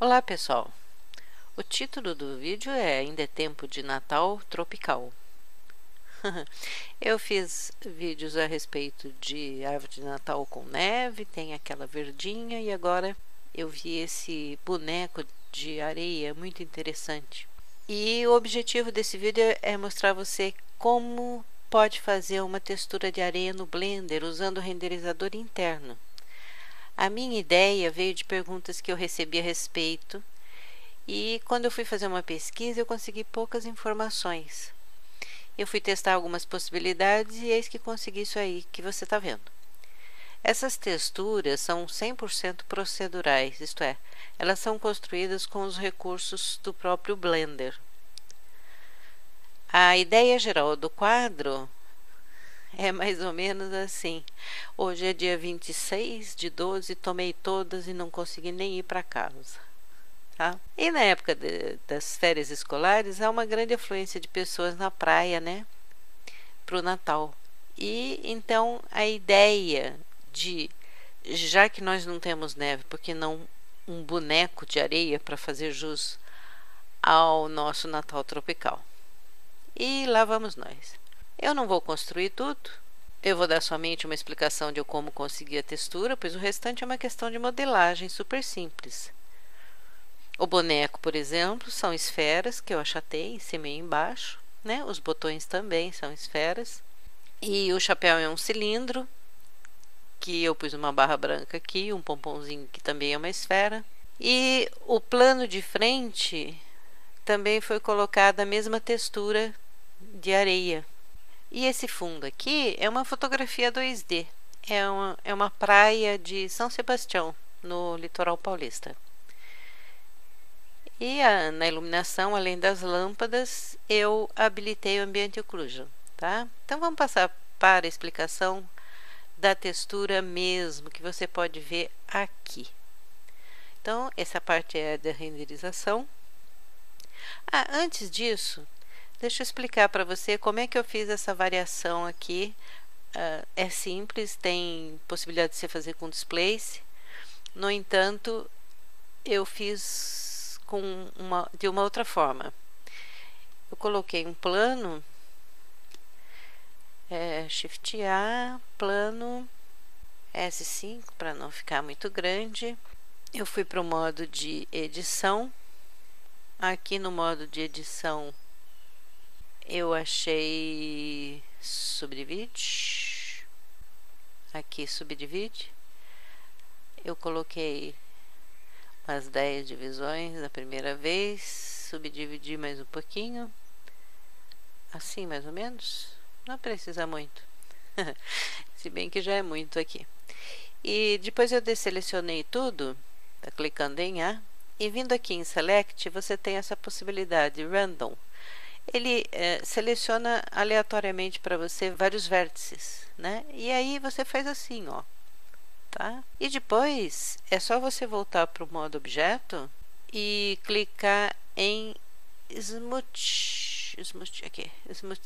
Olá pessoal, o título do vídeo é Ainda é Tempo de Natal Tropical. Eu fiz vídeos a respeito de árvore de Natal com neve, tem aquela verdinha e agora eu vi esse boneco de areia muito interessante. E o objetivo desse vídeo é mostrar a você como pode fazer uma textura de areia no Blender usando o renderizador interno. A minha ideia veio de perguntas que eu recebi a respeito. E quando eu fui fazer uma pesquisa, eu consegui poucas informações. Eu fui testar algumas possibilidades e eis que consegui isso aí que você está vendo. Essas texturas são 100% procedurais, isto é, elas são construídas com os recursos do próprio Blender. A ideia geral do quadro é mais ou menos assim. Hoje é dia 26/12, tomei todas e não consegui nem ir para casa. Tá? E na época das férias escolares há uma grande afluência de pessoas na praia, né, para o Natal. E então a ideia de, já que nós não temos neve, por que não um boneco de areia para fazer jus ao nosso Natal tropical? E lá vamos nós. Eu não vou construir tudo. Eu vou dar somente uma explicação de como conseguir a textura, pois o restante é uma questão de modelagem super simples. O boneco, por exemplo, são esferas que eu achatei em cima e embaixo, né? Os botões também são esferas. E o chapéu é um cilindro, que eu pus uma barra branca aqui, um pomponzinho que também é uma esfera. E o plano de frente também foi colocado a mesma textura de areia. E esse fundo aqui é uma fotografia 2D. É uma praia de São Sebastião, no litoral paulista. E na iluminação, além das lâmpadas, eu habilitei o Ambient Occlusion, tá? Então vamos passar para a explicação da textura mesmo, que você pode ver aqui. Então, essa parte é da renderização. Antes disso, deixa eu explicar para você como é que eu fiz essa variação aqui. É simples, tem possibilidade de você fazer com displace. No entanto, eu fiz de uma outra forma. Eu coloquei um plano, Shift A, plano S5 para não ficar muito grande. Eu fui para o modo de edição. Aqui no modo de edição eu achei subdivide. Aqui subdivide. Eu coloquei as 10 divisões da primeira vez, subdividir mais um pouquinho, assim mais ou menos, não precisa muito, se bem que já é muito aqui. E depois eu desselecionei tudo, tá clicando em A, e vindo aqui em Select, você tem essa possibilidade, Random. Ele seleciona aleatoriamente para você vários vértices, né? E aí você faz assim, ó. Tá? E depois é só você voltar para o modo objeto e clicar em Smooth aqui, Smooth.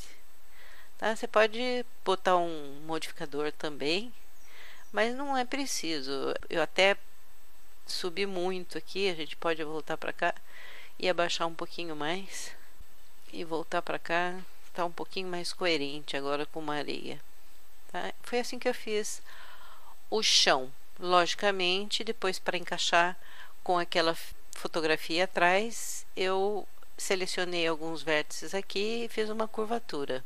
Tá? Você pode botar um modificador também, mas não é preciso. Eu até subi muito aqui, a gente pode voltar para cá e abaixar um pouquinho mais e voltar para cá, tá um pouquinho mais coerente agora com uma areia. Tá? Foi assim que eu fiz o chão. Logicamente, depois para encaixar com aquela fotografia atrás, eu selecionei alguns vértices aqui e fiz uma curvatura,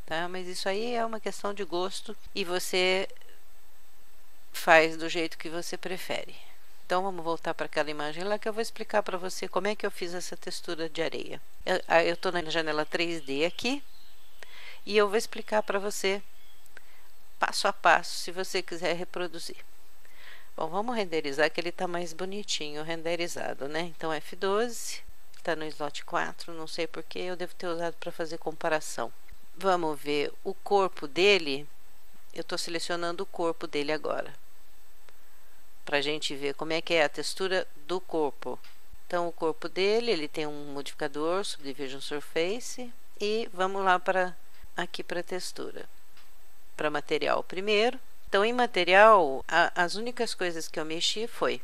tá? Mas isso aí é uma questão de gosto e você faz do jeito que você prefere. Então vamos voltar para aquela imagem lá que eu vou explicar para você como é que eu fiz essa textura de areia. Eu estou na janela 3D aqui e eu vou explicar para você passo a passo, se você quiser reproduzir. Bom, vamos renderizar que ele está mais bonitinho renderizado, né? Então F12, está no slot 4, não sei porque eu devo ter usado para fazer comparação. Vamos ver o corpo dele. Eu estou selecionando o corpo dele agora, para a gente ver como é que é a textura do corpo. Então o corpo dele, ele tem um modificador, Subdivision Surface, e vamos lá para aqui para textura. Para material primeiro. Então, em material, as únicas coisas que eu mexi foi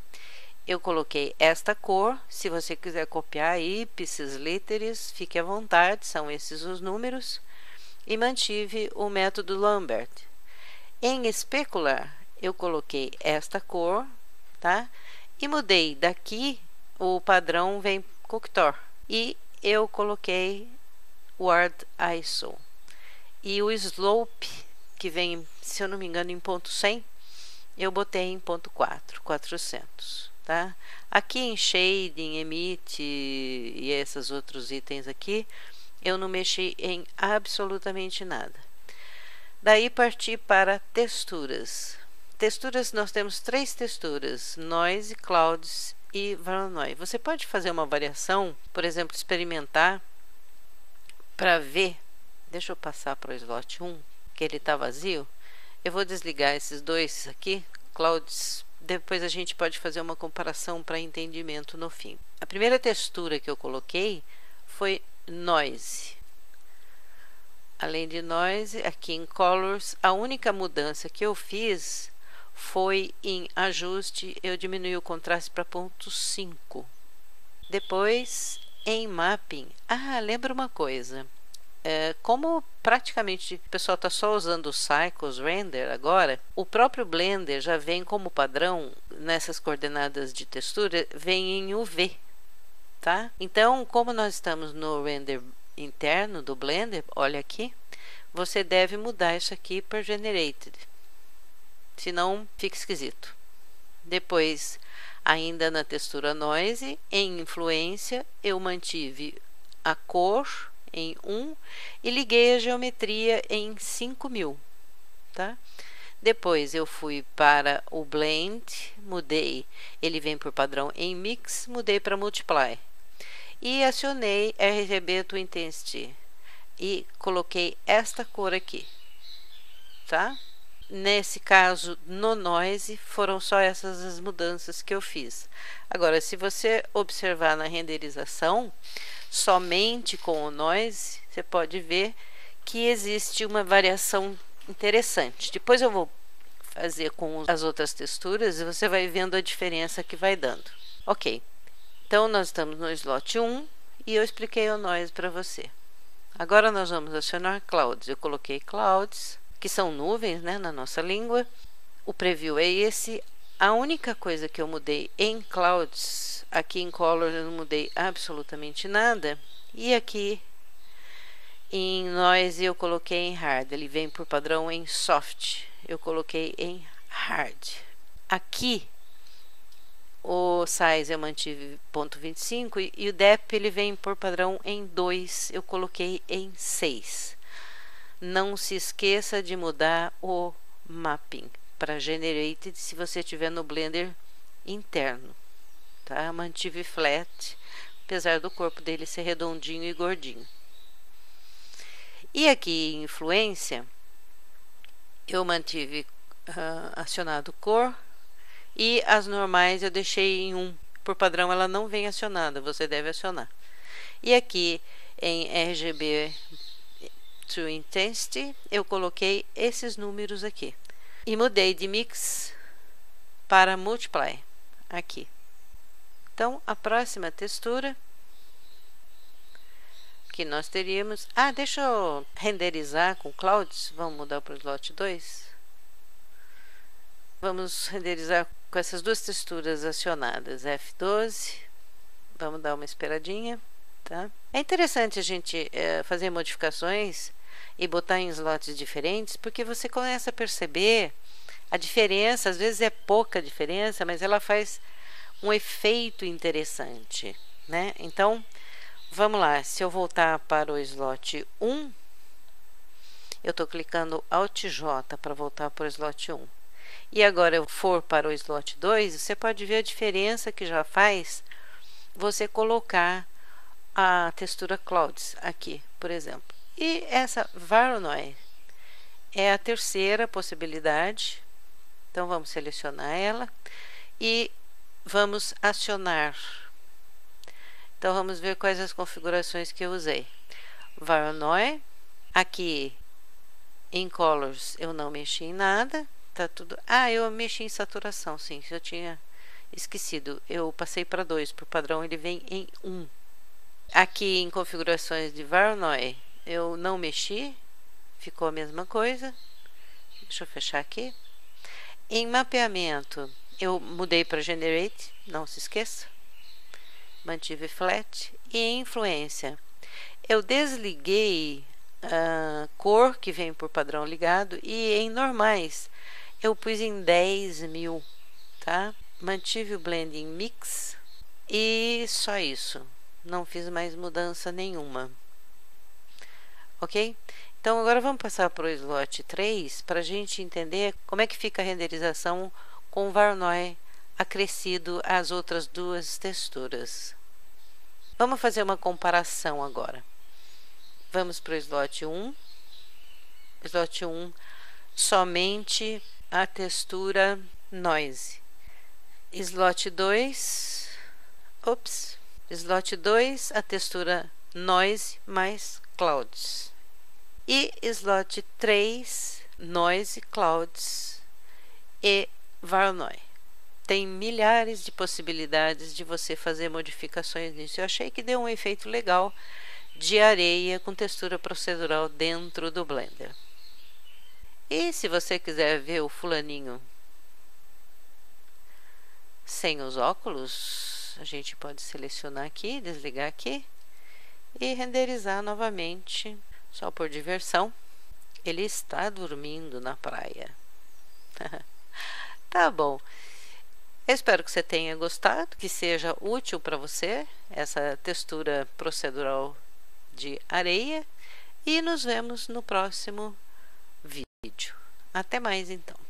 eu coloquei esta cor. Se você quiser copiar ipsis literis, fique à vontade, são esses os números. E mantive o método Lambert. Em especular, eu coloquei esta cor, tá? E mudei daqui, o padrão vem Cocteau. E eu coloquei Word ISO. E o slope, que vem, se eu não me engano, em ponto 100, eu botei em ponto 400, tá? Aqui em shading, emit e esses outros itens aqui, eu não mexi em absolutamente nada. Daí parti para texturas. Texturas, nós temos 3 texturas: Noise, Clouds e Voronoi. Você pode fazer uma variação, por exemplo, experimentar para ver. Deixa eu passar para o slot 1, que ele está vazio. Eu vou desligar esses dois aqui, Clouds. Depois a gente pode fazer uma comparação para entendimento no fim. A primeira textura que eu coloquei foi Noise. Além de Noise, aqui em Colors, a única mudança que eu fiz foi em ajuste, eu diminui o contraste para ponto 5. Depois, em Mapping, lembra uma coisa. Como praticamente o pessoal está só usando o Cycles Render agora, o próprio Blender já vem como padrão, nessas coordenadas de textura, vem em UV, tá? Então, como nós estamos no render interno do Blender, olha aqui, você deve mudar isso aqui para Generated, senão fica esquisito. Depois, ainda na textura Noise, em influência, eu mantive a cor em 1 e liguei a geometria em 5000, tá? Depois eu fui para o Blend, mudei, ele vem por padrão em Mix, mudei para Multiply. E acionei RGB to Intensity e coloquei esta cor aqui, tá? Nesse caso, no Noise, foram só essas as mudanças que eu fiz. Agora, se você observar na renderização, somente com o Noise, você pode ver que existe uma variação interessante. Depois eu vou fazer com as outras texturas e você vai vendo a diferença que vai dando. Ok, então nós estamos no slot 1 e eu expliquei o Noise para você. Agora nós vamos acionar Clouds. Eu coloquei Clouds, que são nuvens, né, na nossa língua. O preview é esse. A única coisa que eu mudei em Clouds, aqui em Color eu não mudei absolutamente nada. E aqui em Noise eu coloquei em Hard. Ele vem por padrão em Soft. Eu coloquei em Hard. Aqui o Size eu mantive 0.25 e o Depth ele vem por padrão em 2. Eu coloquei em 6. Não se esqueça de mudar o Mapping para Generated se você estiver no Blender interno, tá? Mantive Flat, apesar do corpo dele ser redondinho e gordinho. E aqui em Influência, eu mantive acionado Cor e as normais eu deixei em 1. Por padrão ela não vem acionada, você deve acionar. E aqui em RGB to Intensity, eu coloquei esses números aqui. E mudei de Mix para Multiply, aqui. Então, a próxima textura que nós teríamos... deixa eu renderizar com Clouds. Vamos mudar para o slot 2. Vamos renderizar com essas duas texturas acionadas. F12. Vamos dar uma esperadinha, tá? É interessante a gente fazer modificações e botar em slots diferentes, porque você começa a perceber a diferença. Às vezes é pouca diferença, mas ela faz um efeito interessante, né? Então, vamos lá. Se eu voltar para o slot 1, eu estou clicando Alt J para voltar para o slot 1. E agora eu for para o slot 2, você pode ver a diferença que já faz você colocar a textura Clouds aqui, por exemplo. E essa Voronoi é a terceira possibilidade. Então, vamos selecionar ela e vamos acionar. Então, vamos ver quais as configurações que eu usei. Voronoi, aqui em Colors eu não mexi em nada, tá tudo... eu mexi em saturação, sim, eu tinha esquecido, eu passei para 2, por padrão ele vem em 1. Aqui em configurações de Voronoi eu não mexi, ficou a mesma coisa. Deixa eu fechar aqui. Em mapeamento eu mudei para Generate, não se esqueça, mantive Flat. E em influência eu desliguei a cor que vem por padrão ligado, e em normais eu pus em 10.000, tá? Mantive o Blending Mix e só isso, não fiz mais mudança nenhuma, ok? Então agora vamos passar para o slot 3 para a gente entender como é que fica a renderização com o Voronoi acrescido às outras duas texturas. Vamos fazer uma comparação agora. Vamos para o slot 1. Slot 1, somente a textura Noise. Slot 2, slot 2, a textura Noise mais Clouds. E slot 3, Noise, Clouds e Voronoi. Tem milhares de possibilidades de você fazer modificações nisso. Eu achei que deu um efeito legal de areia com textura procedural dentro do Blender. E se você quiser ver o fulaninho sem os óculos, a gente pode selecionar aqui, desligar aqui e renderizar novamente, só por diversão. Ele está dormindo na praia. Tá bom. Eu espero que você tenha gostado, que seja útil para você essa textura procedural de areia, e nos vemos no próximo vídeo. Até mais então.